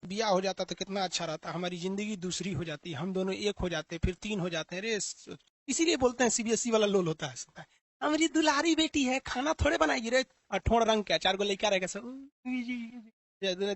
बिया हो जाता तो कितना अच्छा रहता, हमारी जिंदगी दूसरी हो जाती, हम दोनों एक हो जाते, फिर तीन हो जाते हैं। अरे इसीलिए बोलते हैं सीबीएसई वाला लोल होता है। हमारी दुलारी बेटी है, खाना थोड़े बनाएगी रे, अठोड़ रंग क्या, चार को लेकर रहेगा सब,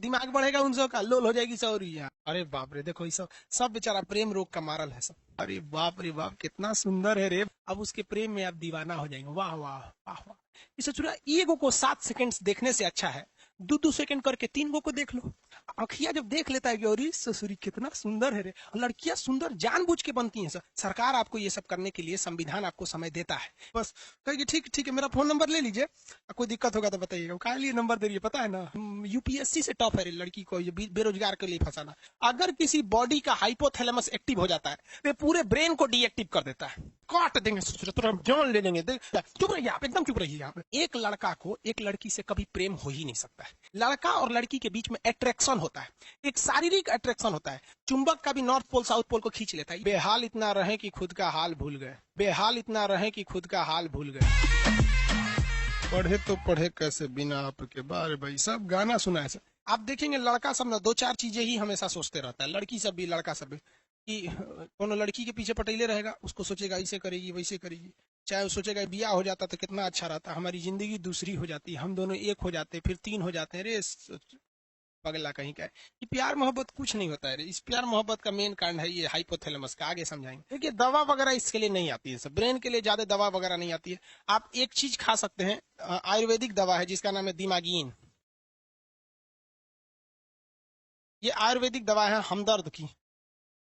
दिमाग बढ़ेगा उन सब का, लोल हो जाएगी सौरिया। अरे बाप रे, देखो ये सब सब बेचारा प्रेम रोग का मारल है सब। अरे बाप रे बाप, कितना सुंदर है रे। अब उसके प्रेम में आप दीवाना हो जाएंगे। वाह वाह वाह वाह। इसे चुरा ईगो को 7 सेकंड देखने से अच्छा है 2-2 सेकंड करके 3 गो को देख लो। अखिया जब देख लेता है कि अरे ससुरी कितना सुंदर है रे। लड़कियां सुंदर जानबूझ के बनती हैं सर, सरकार आपको ये सब करने के लिए संविधान आपको समय देता है। बस कहेगी ठीक ठीक है, मेरा फोन नंबर ले लीजिए, कोई दिक्कत होगा तो बताइएगा। काहे लिए नंबर दे रही है पता है ना, यूपीएससी से टफ है रे लड़की को ये बेरोजगार के लिए फंसाना। अगर किसी बॉडी का हाइपोथैलेमस एक्टिव हो जाता है तो पूरे ब्रेन को डीएक्टिव कर देता है, काट देंगे, तुरंत जान ले लेंगे। चुप रहिए आप, एकदम चुप रहिए आप। एक लड़का को एक लड़की से कभी प्रेम हो ही नहीं सकता है। लड़का और लड़की के बीच में अट्रैक्शन होता है, एक शारीरिक अट्रैक्शन होता है। चुंबक का भी नॉर्थ पोल साउथ पोल को खींच लेता है। बेहाल इतना रहे कि खुद का हाल भूल गए, बेहाल इतना रहे कि खुद का हाल भूल गए। पढ़े तो पढ़े कैसे बिना आपके, बारे भाई सब गाना सुना है सर। आप देखेंगे लड़का सब ना 2-4 चीजें ही हमेशा सोचते रहता है, लड़की सब भी लड़का सब भी, कि कोनो लड़की के पीछे पटेले रहेगा, उसको सोचेगा ऐसे करेगी वैसे करेगी। चाहे वो सोचेगा बिया हो जाता तो कितना अच्छा रहता, हमारी जिंदगी दूसरी हो जाती, हम दोनों एक हो जाते, फिर तीन हो जाते हैं। रे पगला कहीं का है। ये प्यार मोहब्बत कुछ नहीं होता है रे। इस प्यार मोहब्बत का मेन कारण है ये हाइपोथैलेमस का, आगे समझाएंगे। देखिए दवा वगैरह इसके लिए नहीं आती है सब, ब्रेन के लिए ज्यादा दवा वगैरह नहीं आती है। आप एक चीज खा सकते हैं, आयुर्वेदिक दवा है जिसका नाम है दिमागीन। ये आयुर्वेदिक दवा है हमदर्द की,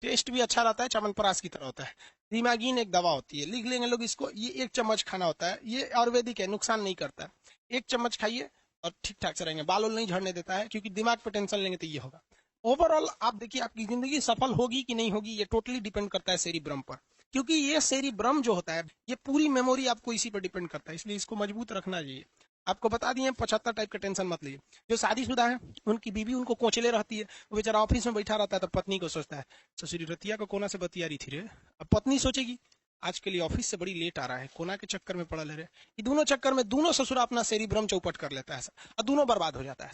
टेस्ट भी अच्छा रहता है, च्यवनप्राश की तरह होता है। दिमागीन एक दवा होती है, लिख लेंगे लोग इसको। ये 1 चम्मच खाना होता है, ये आयुर्वेदिक है, नुकसान नहीं करता है। 1 चम्मच खाइए और ठीक ठाक से रहेंगे, बाल नहीं झड़ने देता है, क्योंकि दिमाग पे टेंशन लेंगे तो ये होगा। ओवरऑल आप देखिए आपकी जिंदगी सफल होगी कि नहीं होगी, ये टोटली डिपेंड करता है सेरिब्रम पर। क्योंकि ये सेरिब्रम जो होता है, ये पूरी मेमोरी आपको इसी पर डिपेंड करता है, इसलिए इसको मजबूत रखना चाहिए। आपको बता दिए 75 टाइप का, टेंशन मत लीजिए। जो शादीशुदा है उनकी बीवी उनको कोचले रहती है, वो बेचारा ऑफिस में बैठा रहता है तो पत्नी को सोचता है, ससुरी रतिया को कोना से बतिया रही थी रे। अब पत्नी सोचेगी आज के लिए ऑफिस से बड़ी लेट आ रहा है, कोना के चक्कर में पड़ा ले रहे। ये दोनों चक्कर में दोनों ससुरा अपना सेरिब्रम चौपट कर लेता है और दोनों बर्बाद हो जाता है।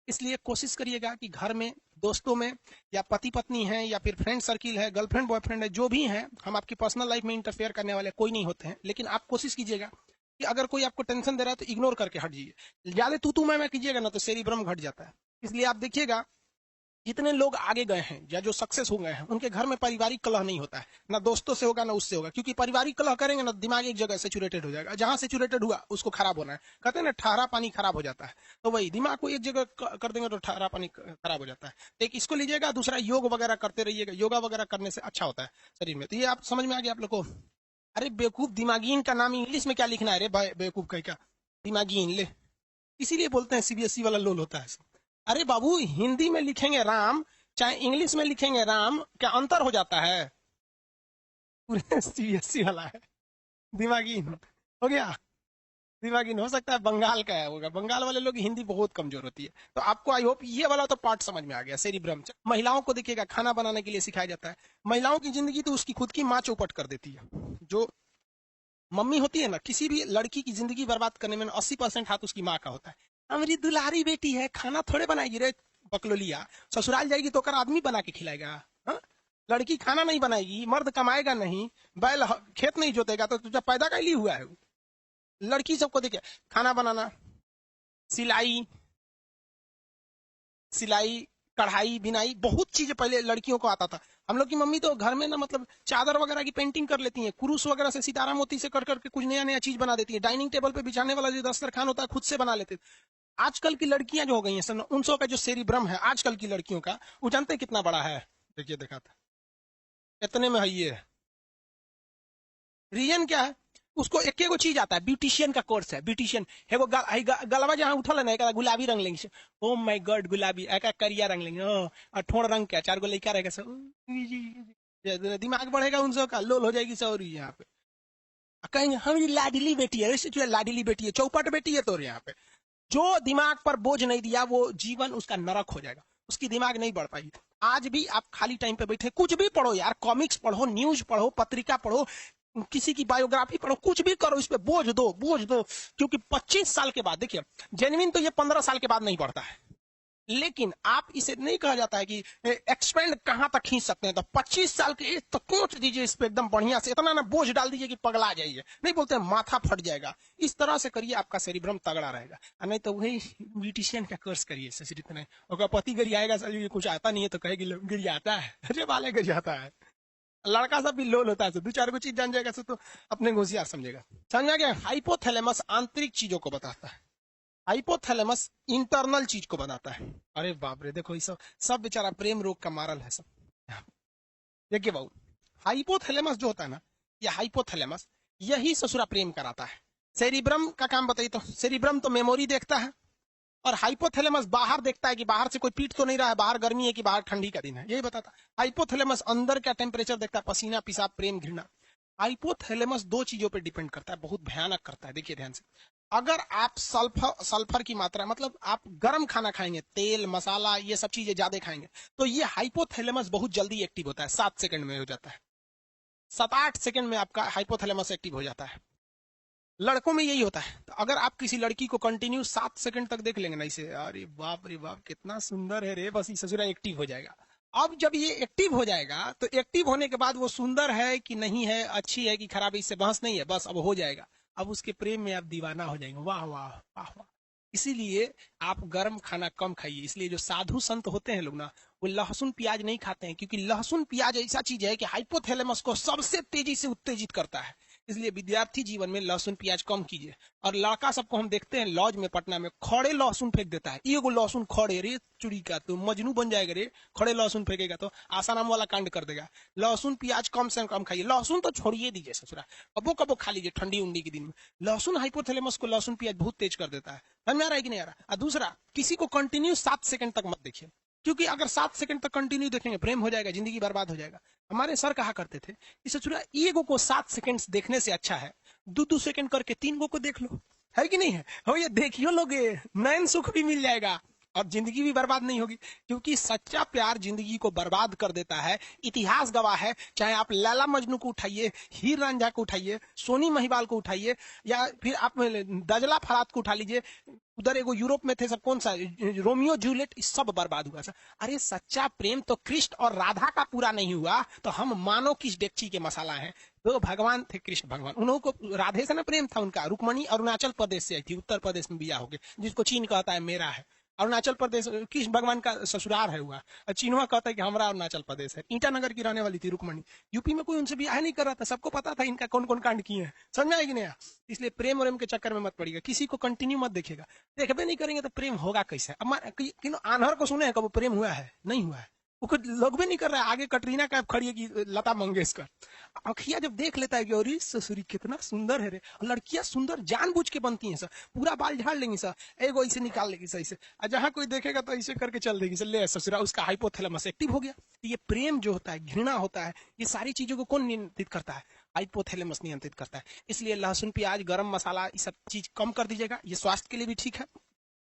इसलिए कोशिश करिएगा कि घर में, दोस्तों में, या पति पत्नी है या फिर फ्रेंड सर्किल है, गर्लफ्रेंड बॉयफ्रेंड है, जो भी है, हम आपकी पर्सनल लाइफ में इंटरफेयर करने वाले कोई नहीं होते हैं। लेकिन आप कोशिश कीजिएगा कि अगर कोई आपको टेंशन दे रहा है तो इग्नोर करके हट जाइए। ज्यादा तू मैं कीजिएगा ना तो सेरिब्रम घट जाता है। इसलिए आप देखिएगा जितने लोग आगे गए हैं या जो सक्सेस हो गए हैं, उनके घर में पारिवारिक कलह नहीं होता है, ना दोस्तों से होगा ना उससे होगा। क्योंकि पारिवारिक कलह करेंगे ना, दिमाग एक जगह सेचुरेटेड हो जाएगा, जहां सेचुरेटेड हुआ उसको खराब होना है। कहते हैं ना ठहरा पानी खराब हो जाता है, तो वही दिमाग को एक जगह कर देंगे तो ठहरा पानी खराब हो जाता है। एक इसको लीजिएगा, दूसरा योग वगैरह करते रहिएगा, योगा वगैरह करने से अच्छा होता है शरीर में। तो ये आप समझ में आ गया आप लोग को। अरे बेवकूफ, दिमागीन का नाम इंग्लिश में क्या लिखना है रे बेवकूफ कहीं का, दिमागीन ले। इसीलिए बोलते हैं सीबीएसई वाला लोल होता है। अरे बाबू, हिंदी में लिखेंगे राम चाहे इंग्लिश में लिखेंगे राम, क्या अंतर हो जाता है? पूरे सीबीएसई वाला है, दिमागीन हो गया। दिमागीन हो सकता है बंगाल का है, होगा बंगाल वाले लोग हिंदी बहुत कमजोर होती है। तो आपको आई होप ये वाला तो पार्ट समझ में आ गया, सेरिब्रम। महिलाओं को देखिएगा खाना बनाने के लिए सिखाया जाता है। महिलाओं की जिंदगी तो उसकी खुद की माँ चौपट कर देती है। जो मम्मी होती है ना, किसी भी लड़की की जिंदगी बर्बाद करने में 80% हाथ उसकी माँ का होता है। हमारी दुलारी बेटी है, खाना थोड़े बनाएगी रे बकलोलिया, ससुराल जाएगी तो कर आदमी बना के खिलाएगा। हा? लड़की खाना नहीं बनाएगी, मर्द कमाएगा नहीं, बैल खेत नहीं जोतेगा, तो तुझे पैदा का लिए हुआ है। लड़की सबको देखिए, खाना बनाना, सिलाई सिलाई कढ़ाई बिनाई, बहुत चीजें पहले लड़कियों को आता था। हम लोग की मम्मी तो घर में ना मतलब चादर वगैरह की पेंटिंग कर लेती हैं, कुरूस वगैरह से सितारा मोती से कर करके कुछ नया नया चीज बना देती है। डाइनिंग टेबल पे बिछाने वाला जो दस्तरखान होता है खुद से बना लेते। आजकल की लड़कियां जो हो गई हैं सर, उन सौ का जो सेरिब्रम है आजकल की लड़कियों का, वो जानते कितना बड़ा है? देखिए देखा था इतने में है ये। रीजन क्या है? उसको एक एगो चीज आता है, ब्यूटिशियन का कोर्स है, ब्यूटिशियन एगो गलवा जहां उठल है ना, एक गुलाबी रंग लेंगे, ओ माय गॉड गुलाबी, एक करिया रंग लेंगे, ठोड़ रंग क्या, 4 गो लड़का रहेगा सब, दिमाग बढ़ेगा उन सब का, लोल हो जाएगी सौरी यहाँ पे। कहेंगे हमारी लाडली बेटी है, लाडली बेटी है, चौपट बेटी है तो यहाँ पे। जो दिमाग पर बोझ नहीं दिया वो जीवन उसका नरक हो जाएगा, उसकी दिमाग नहीं बढ़ पाएगी। आज भी आप खाली टाइम पे बैठे कुछ भी पढ़ो यार, कॉमिक्स पढ़ो, न्यूज पढ़ो, पत्रिका पढ़ो, किसी की बायोग्राफी पढ़ो, कुछ भी करो, इस पे बोझ दो बोझ दो। क्योंकि 25 साल के बाद देखिए, जेन्युइन तो ये 15 साल के बाद नहीं बढ़ता है, लेकिन आप इसे नहीं कहा जाता है कि एक्सपेंड कहां तक खींच सकते हैं, तो 25 साल के एज तक कोच दीजिए इस पे एकदम बढ़िया से, इतना ना बोझ डाल दीजिए कि पगला जाइए, नहीं बोलते माथा फट जाएगा। इस तरह से करिए, आपका सेरिब्रम तगड़ा रहेगा। नहीं तो वही ब्यूटिशियन का कोर्स करिए सर, इतना और पति गरियाएगा सर, ये कुछ आता नहीं है तो कहेगी गरियाता है, अरे वाले गरियाता है। लड़का सब भी लोल होता है, दो चार को चीज जान जाएगा तो अपने होशियार समझेगा। समझ आ गया? हाइपोथैलेमस आंतरिक चीजों को बताता है, हाइपोथैलेमस इंटरनल चीज को बताता है। अरे बाप रे, देखो ये सब सब बेचारा प्रेम रोग का मारल है सब। देखिए बाबू, हाइपोथैलेमस जो होता है ना, ये हाइपोथैलेमस यही ससुरा प्रेम कराता है। सेरिब्रम का काम बताइए, तो सेरिब्रम तो मेमोरी देखता है, और हाइपोथैलेमस बाहर देखता है कि बाहर से कोई पीट तो नहीं रहा है, बाहर गर्मी है कि बाहर ठंडी का दिन है, यही बताता है। हाइपोथैलेमस अंदर का टेम्परेचर देखता है, पसीना पेशाब प्रेम घृणा। हाइपोथैलेमस दो चीजों पे डिपेंड करता है, बहुत भयानक करता है। देखिए ध्यान से, अगर आप सल्फर सल्फर की मात्रा, मतलब आप गर्म खाना खाएंगे, तेल मसाला ये सब चीजें ज्यादा खाएंगे, तो ये हाइपोथैलेमस बहुत जल्दी एक्टिव होता है, 7 सेकंड में हो जाता है, 7-8 सेकंड में आपका हाइपोथैलेमस एक्टिव हो जाता है। लड़कों में यही होता है। तो अगर आप किसी लड़की को कंटिन्यू 7 सेकंड तक देख लेंगे ना इसे, अरे बाप रे बाप कितना सुंदर है रे, बस ये ससुरा एक्टिव हो जाएगा। अब जब ये एक्टिव हो जाएगा, तो एक्टिव होने के बाद वो सुंदर है कि नहीं है, अच्छी है कि खराब है, इससे बहस नहीं है, बस अब हो जाएगा। अब उसके प्रेम में आप दीवाना हो जाएंगे, वाह वाह वाह वाह। इसीलिए आप गर्म खाना कम खाइए। इसलिए जो साधु संत होते हैं लोग ना, वो लहसुन प्याज नहीं खाते हैं, क्योंकि लहसुन प्याज ऐसा चीज है कि हाइपोथैलेमस को सबसे तेजी से उत्तेजित करता है। इसलिए विद्यार्थी जीवन में लहसुन प्याज कम कीजिए। और लड़का सबको हम देखते हैं लॉज में पटना में, खड़े लहसुन फेंक देता है, एगो लहसुन खड़े, रे चुड़ी का तो मजनू बन जाएगा रे, खड़े लहसुन फेंकेगा तो आसाराम वाला कांड कर देगा। लहसुन प्याज कम से कम खाइए, लहसुन तो छोड़िए दीजिए ससुरा, कबो कबो खा लीजिए ठंडी उंडी के दिन में। लहसुन हाइपोथैलेमस को लहसुन प्याज बहुत तेज कर देता है। समझ में आ रहा है कि नहीं आ रहा? और दूसरा, किसी को कंटिन्यू 7 सेकंड तक मत देखिए, क्योंकि अगर 7 सेकंड तक कंटिन्यू देखेंगे प्रेम हो जाएगा, जिंदगी बर्बाद हो जाएगा। हमारे सर कहा करते थे कि ससुरा ईगो को 7 सेकंड देखने से अच्छा है 2-2 सेकंड करके 3 गो को देख लो, है कि नहीं है? हो ये देखियो लोगे, नयन सुख भी मिल जाएगा और जिंदगी भी बर्बाद नहीं होगी। क्योंकि सच्चा प्यार जिंदगी को बर्बाद कर देता है। इतिहास गवाह है, चाहे आप लैला मजनू को उठाइए, हीर रांझा को उठाइए, सोनी महिवाल को उठाइए, या फिर आप दजला फरात को उठा लीजिए, उधर एगो यूरोप में थे सब, कौन सा रोमियो जूलियट, सब बर्बाद हुआ सर। अरे सच्चा प्रेम तो कृष्ण और राधा का पूरा नहीं हुआ तो हम मानो किस डेगची के मसाला हैं। तो भगवान थे कृष्ण भगवान, उन्हों को राधे से ना प्रेम था उनका। रुक्मणी अरुणाचल प्रदेश से आई थी, उत्तर प्रदेश में बिया हो गए, जिसको चीन कहता है मेरा है। अरुणाचल प्रदेश कृष्ण भगवान का ससुराल है हुआ, चीनवा कहता है कि हमारा अरुणाचल प्रदेश है। ईटानगर की रहने वाली थी रुक्मणी। यूपी में कोई उनसे ब्याह नहीं कर रहा था, सबको पता था इनका कौन कौन कांड किए हैं। समझ में आएगी नहीं? इसलिए प्रेम और के चक्कर में मत पड़िएगा, किसी को कंटिन्यू मत देखिएगा। देखबे नहीं करेंगे तो प्रेम होगा कैसे? अब आन्हर को सुने हैं कब प्रेम हुआ है? नहीं हुआ है, वो लोग भी नहीं कर रहा है। आगे कटरीना कैफ खड़ी है कि लता मंगेशकर। अखिया जब देख लेता है कि अरे ससुरी कितना सुंदर है रे, लड़कियां सुंदर जानबूझ के बनती हैं सर, पूरा बाल झाड़ लेंगी सर, एगो ऐसे निकाल लेगी सर ऐसे, और जहां कोई देखेगा तो ऐसे करके चल देगी सर, ले ससुरा, उसका हाइपोथैलेमस एक्टिव हो गया। तो ये प्रेम जो होता है, घृणा होता है, ये सारी चीजों को कौन नियंत्रित करता है? हाइपोथैलेमस नियंत्रित करता है। इसलिए लहसुन प्याज गरम मसाला ये सब चीज कम कर दीजिएगा, ये स्वास्थ्य के लिए भी ठीक है।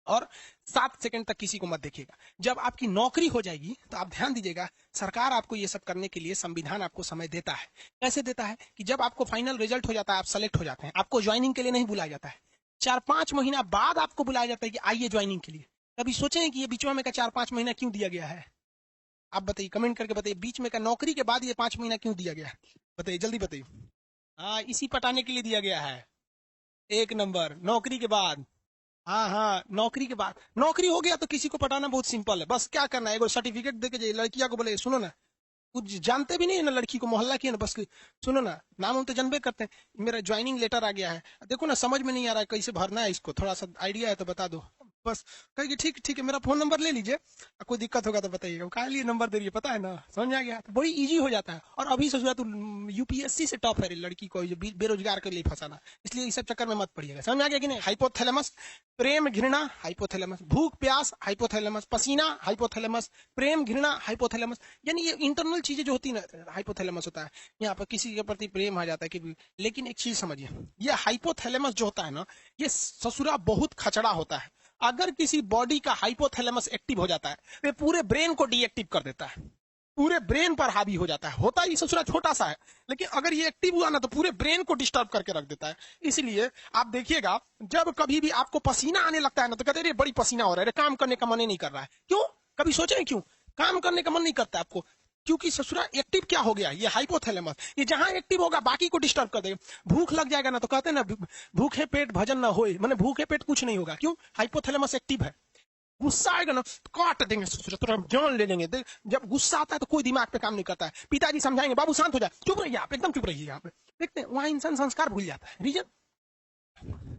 और 7 सेकंड तक किसी को मत देखिएगा। जब आपकी नौकरी हो जाएगी तो आप ध्यान दीजिएगा, सरकार आपको ये सब करने के लिए, संविधान आपको समय देता है। कैसे देता है? कि जब आपको फाइनल रिजल्ट हो जाता है, आप सेलेक्ट हो जाते हैं, आपको ज्वाइनिंग के लिए नहीं बुलाया जाता है, 4-5 महीना बाद आपको बुलाया जाता है कि आइए ज्वाइनिंग के लिए। कभी सोचें कि ये बीच में का 4-5 महीना क्यों दिया गया है? आप बताइए, कमेंट करके बताइए, बीच में का नौकरी के बाद ये 5 महीना क्यों दिया गया? बताइए, जल्दी बताइए। हाँ, इसी पटाने के लिए दिया गया है। एक नंबर, नौकरी के बाद। हाँ हाँ, नौकरी के बाद, नौकरी हो गया तो किसी को पटाना बहुत सिंपल है। बस क्या करना है, एगो सर्टिफिकेट दे के जाइए, लड़कियां को बोले सुनो ना, कुछ जानते भी नहीं है ना लड़की को, मोहल्ला की है ना, बस सुनो ना, नाम हम तो जानबे करते हैं, मेरा ज्वाइनिंग लेटर आ गया है, देखो ना समझ में नहीं आ रहा है कैसे भरना है इसको, थोड़ा सा आइडिया है तो बता दो। बस कहेगी ठीक ठीक है, मेरा फोन नंबर ले लीजिए, कोई दिक्कत होगा तो बताइएगा। क्या लिए नंबर दे रही है, पता है ना? समझ में आ गया? तो बड़ी इजी हो जाता है। और अभी सोच रहा तू यूपीएससी से टॉप है लड़की को बेरोजगार के लिए फंसाना, इसलिए इस सब चक्कर में मत पड़िएगा। समझ में आ गया कि नहीं? हाइपोथैलेमस, प्रेम घृणा हाइपोथैलेमस, भूख प्यास हाइपोथैलेमस, पसीना हाइपोथैलेमस, प्रेम घृणा हाइपोथैलेमस। यानी ये इंटरनल चीजें जो होती है ना, हाइपोथैलेमस होता है। यहाँ पर किसी के प्रति प्रेम आ जाता है कि, लेकिन एक चीज समझिए, ये हाइपोथैलेमस जो होता है ना, ये ससुरा बहुत खचड़ा होता है। अगर किसी बॉडी का हाइपोथैलेमस एक्टिव हो जाता है, तो पूरे ब्रेन को डीएक्टिव कर देता है, पूरे ब्रेन पर हावी हो जाता है। होता ही ससुरा छोटा सा है, लेकिन अगर ये एक्टिव हुआ ना तो पूरे ब्रेन को डिस्टर्ब करके रख देता है। इसलिए आप देखिएगा, जब कभी भी आपको पसीना आने लगता है ना तो कहते हैं बड़ी पसीना हो रहा है, काम करने का मन ही नहीं कर रहा है। क्यों? कभी सोचे क्यों काम करने का मन नहीं करता आपको? क्योंकि ससुरा एक्टिव क्या हो गया, ये हाइपोथैलेमस, ये जहां एक्टिव होगा बाकी को डिस्टर्ब कर देगा। भूख लग जाएगा ना तो कहते हैं ना भूखे पेट भजन ना होए, माने भूखे पेट कुछ नहीं होगा। क्यों? हाइपोथैलेमस एक्टिव है। गुस्सा आएगा ना तो काट देंगे, तुरंत जान ले लेंगे। जब गुस्सा आता है तो कोई दिमाग पे काम नहीं करता है। पिताजी समझाएंगे बाबू शांत हो जाए, चुप रहिए आप, एकदम चुप रहिए। यहाँ पे देखते हैं वहां इंसान संस्कार भूल जाता है। Reason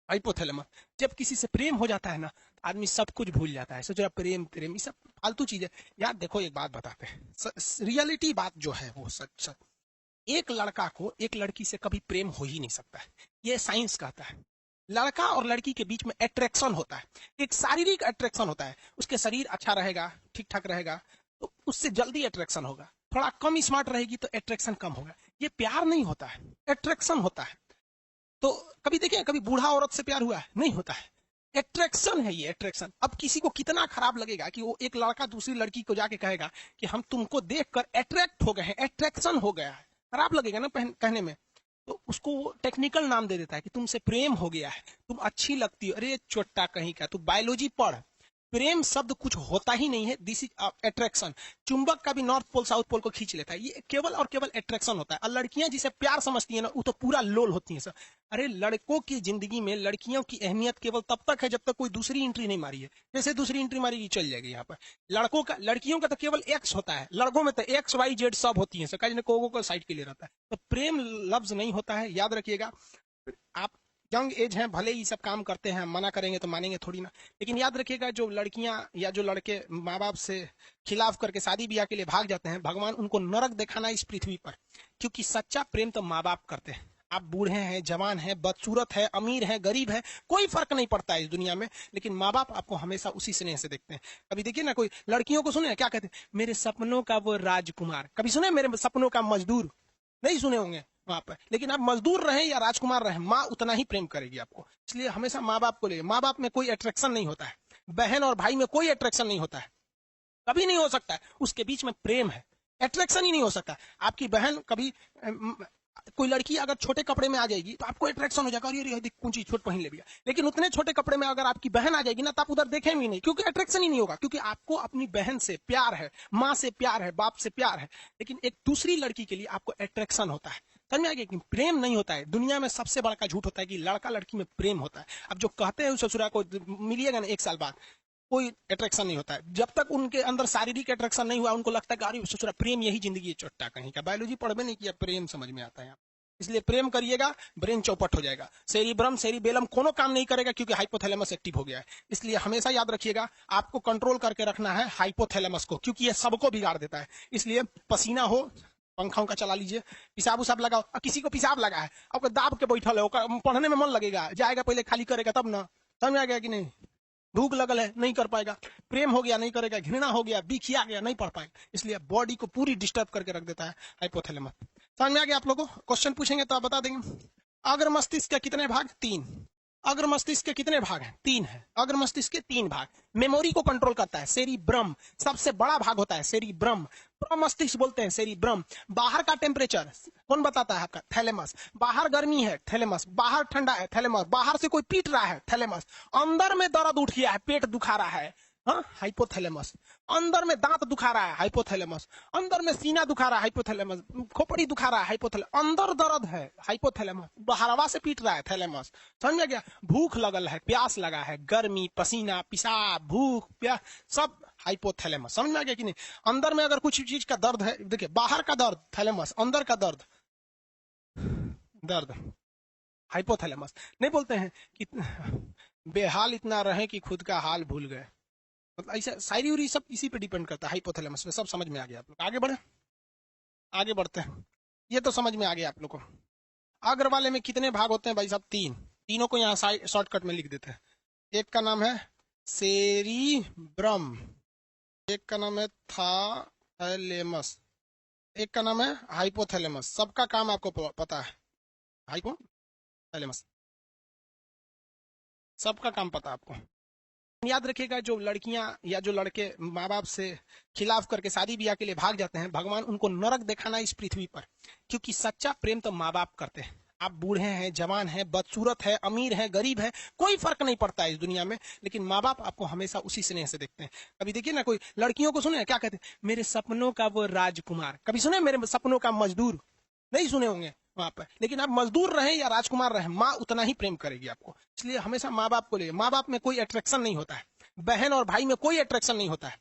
hypothalamus. जब किसी से प्रेम हो जाता है ना आदमी सब कुछ भूल जाता है। सोच रहा प्रेम प्रेम ये सब फालतू चीजें। यार देखो एक बात बताते हैं, रियलिटी बात जो है वो सच। एक लड़का को एक लड़की से कभी प्रेम हो ही नहीं सकता है, ये साइंस कहता है। लड़का और लड़की के बीच में अट्रैक्शन होता है, एक शारीरिक अट्रैक्शन होता है। उसके शरीर अच्छा रहेगा, ठीक ठाक रहेगा तो उससे जल्दी अट्रैक्शन होगा। थोड़ा कम स्मार्ट रहेगी तो अट्रैक्शन कम होगा। ये प्यार नहीं होता है, अट्रैक्शन होता है। तो कभी देखिए, कभी बूढ़ा औरत से प्यार हुआ है? नहीं होता है। अट्रैक्शन है ये, अट्रैक्शन। अब किसी को कितना खराब लगेगा कि वो एक लड़का दूसरी लड़की को जाके कहेगा कि हम तुमको देखकर अट्रैक्ट हो गए हैं, अट्रैक्शन हो गया है। खराब लगेगा ना कहने में। तो उसको वो टेक्निकल नाम दे देता है कि तुमसे प्रेम हो गया है, तुम अच्छी लगती हो। अरे चोट्टा कहीं का, तू बायोलॉजी पढ़। प्रेम शब्द कुछ होता ही नहीं है, दिस इज अट्रैक्शन। चुंबक का भी नॉर्थ पोल साउथ पोल को खींच लेता है, ये केवल और केवल अट्रैक्शन होता है। और लड़कियां जिसे प्यार समझती है ना वो तो पूरा लोल होती हैं सर। अरे लड़कों की जिंदगी में लड़कियों की अहमियत केवल तब तक है जब तक कोई दूसरी एंट्री नहीं मारी है। जैसे दूसरी एंट्री मारी चल जाएगी यहाँ पर। लड़कियों का तो केवल एक्स होता है, लड़कों में तो एक्स वाई जेड सब होती है सर, को साइड के लिए रहता है। तो प्रेम लफ्ज नहीं होता है, याद रखिएगा। आप यंग एज हैं, भले ही सब काम करते हैं, मना करेंगे तो मानेंगे थोड़ी ना। लेकिन याद रखिएगा, जो लड़कियां या जो लड़के माँ बाप से खिलाफ करके शादी ब्याह के लिए भाग जाते हैं, भगवान उनको नरक दिखाना इस पृथ्वी पर। क्योंकि सच्चा प्रेम तो माँ बाप करते हैं। आप बूढ़े हैं, जवान हैं, बदसूरत है, अमीर है, गरीब है, कोई फर्क नहीं पड़ता है इस दुनिया में। लेकिन माँ बाप आपको हमेशा उसी स्नेह से देखते हैं। कभी देखिए ना, कोई लड़कियों को सुने क्या कहते हैं, मेरे सपनों का वो राजकुमार। कभी सुने मेरे सपनों का मजदूर? नहीं सुने होंगे वहां पर। लेकिन आप मजदूर रहे या राजकुमार रहे, माँ उतना ही प्रेम करेगी आपको। इसलिए हमेशा माँ बाप को ले। माँ बाप में कोई अट्रैक्शन नहीं होता है, बहन और भाई में कोई अट्रैक्शन नहीं होता है, कभी नहीं हो सकता है। उसके बीच में प्रेम है, अट्रैक्शन ही नहीं हो सकता। आपकी बहन कभी कोई लड़की अगर छोटे कपड़े में आ जाएगी तो आपको अट्रैक्शन हो जाएगा, अरे देख कौन चीज छोट पहन ले भैया। लेकिन उतने छोटे कपड़े में अगर आपकी बहन आ जाएगी ना तो आप उधर देखेंगे ही नहीं, क्योंकि अट्रैक्शन ही नहीं होगा। क्योंकि आपको अपनी बहन से प्यार है, माँ से प्यार है, बाप से प्यार है। लेकिन एक दूसरी लड़की के लिए आपको अट्रैक्शन होता है। समझ में आ गया कि प्रेम नहीं होता है। दुनिया में सबसे बड़ा झूठ होता है कि लड़का लड़की में प्रेम होता है। अब जो कहते हैं ससुरा को मिलिएगा ना 1 साल बाद, कोई अट्रैक्शन नहीं होता है। जब तक उनके अंदर शारीरिक अट्रैक्शन नहीं हुआ, उनको लगता है कि अरे ससुरा प्रेम यही जिंदगी है। चोट्टा कहीं का, बायोलॉजी पढ़वे नहीं किया, प्रेम समझ में आता है। इसलिए प्रेम करिएगा, ब्रेन चौपट हो जाएगा। सेरिब्रम सेरिबेलम कोनो काम नहीं करेगा क्योंकि हाइपोथैलेमस एक्टिव हो गया है। इसलिए हमेशा याद रखिएगा, आपको कंट्रोल करके रखना है हाइपोथैलेमस को, क्योंकि ये सबको बिगाड़ देता है। इसलिए पसीना हो, पंखा का चला लीजिए, पिसाब उसाब लगाओ। किसी को पिसाब लगा है, आपको दाब के बैठल है, पढ़ने में मन लगेगा, जाएगा पहले खाली करेगा तब ना। समझ में आ गया कि नहीं? भूख लगल है, नहीं कर पाएगा। प्रेम हो गया, नहीं करेगा। घृणा हो गया, बिखिया गया, नहीं पढ़ पाएगा। इसलिए बॉडी को पूरी डिस्टर्ब करके रख देता है हाइपोथैलेमस। समझ में आ गया आप लोगों को? क्वेश्चन पूछेंगे तो आप बता देंगे। अग्र मस्तिष्क के कितने भाग? 3। अग्र मस्तिष्क के कितने भाग हैं? 3 है। अग्र मस्तिष्क के 3 भाग। मेमोरी को कंट्रोल करता है सेरिब्रम, सबसे बड़ा भाग होता है सेरिब्रम। प्रमस्तिष्क बोलते हैं सेरिब्रम। बाहर का टेम्परेचर कौन बताता है? आपका थैलेमस। बाहर गर्मी है, थैलेमस। बाहर ठंडा है, थैलेमस। बाहर से कोई पीट रहा है, थैलेमस। अंदर में दर्द उठ गया है, पेट दुखा रहा है, हाँ, हाइपोथैलेमस। अंदर में दांत दुखा रहा है, हाइपोथैलेमस। अंदर में सीना दुखा रहा है, हाइपोथैलेमस। खोपड़ी दुखा रहा है, हाइपोथैलेमस। अंदर दर्द है, हाइपोथैलेमस। बाहरवा से पीट रहा है, थैलेमस। समझ में गया? भूख लगल है, प्यास लगा है, गर्मी, पसीना, पिशाब, भूख, प्यास, सब हाइपोथैलेमस। समझ में आ गया कि नहीं? अंदर में अगर कुछ चीज का दर्द है, देखिए बाहर का दर्द थैलेमस, अंदर का दर्द दर्द हाइपोथैलेमस। नहीं बोलते हैं कि बेहाल इतना रहे कि खुद का हाल भूल गए। मतलब ऐसा शायरी उरी सब इसी पे डिपेंड करता है, हाइपोथैलेमस में। सब समझ में आ गया आप लोग? आगे बढ़े, आगे बढ़ते हैं। ये तो समझ में आ गया आप लोग को। अग्र वाले में कितने भाग होते हैं भाई साहब? 3। तीनों को यहाँ शॉर्टकट में लिख देते हैं। एक का नाम है सेरिब्रम, एक का नाम है थैलेमस, एक का नाम है हाइपोथैलेमस। सबका काम आपको पता है, हाइपोथैलेमस सबका काम पता है आपको। याद रखिएगा, जो लड़कियां या जो लड़के माँ बाप से खिलाफ करके शादी ब्याह के लिए भाग जाते हैं, भगवान उनको नरक दिखाना इस पृथ्वी पर, क्योंकि सच्चा प्रेम तो माँ बाप करते हैं। आप बूढ़े हैं, जवान हैं, बदसूरत है, अमीर है, गरीब है, कोई फर्क नहीं पड़ता है इस दुनिया में, लेकिन माँ बाप आपको हमेशा उसी स्नेह से देखते हैं। कभी देखिए ना, कोई लड़कियों को सुने क्या कहते हैं, मेरे सपनों का वो राजकुमार। कभी सुने मेरे सपनों का मजदूर? नहीं सुने होंगे वहां पर। लेकिन आप मजदूर रहे या राजकुमार रहे, माँ उतना ही प्रेम करेगी आपको। इसलिए हमेशा माँ बाप को ले। माँ बाप में कोई अट्रैक्शन नहीं होता है, बहन और भाई में कोई अट्रैक्शन नहीं होता है,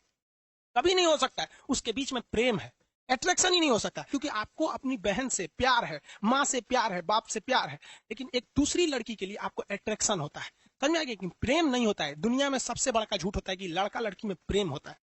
कभी नहीं हो सकता है। उसके बीच में प्रेम है, अट्रैक्शन ही नहीं हो सकता, क्योंकि आपको अपनी बहन से प्यार है, माँ से प्यार है, बाप से प्यार है, लेकिन एक दूसरी लड़की के लिए आपको अट्रैक्शन होता है। समझ में आ गया कि प्रेम नहीं होता है। दुनिया में सबसे बड़ा झूठ होता है कि लड़का लड़की में प्रेम होता है।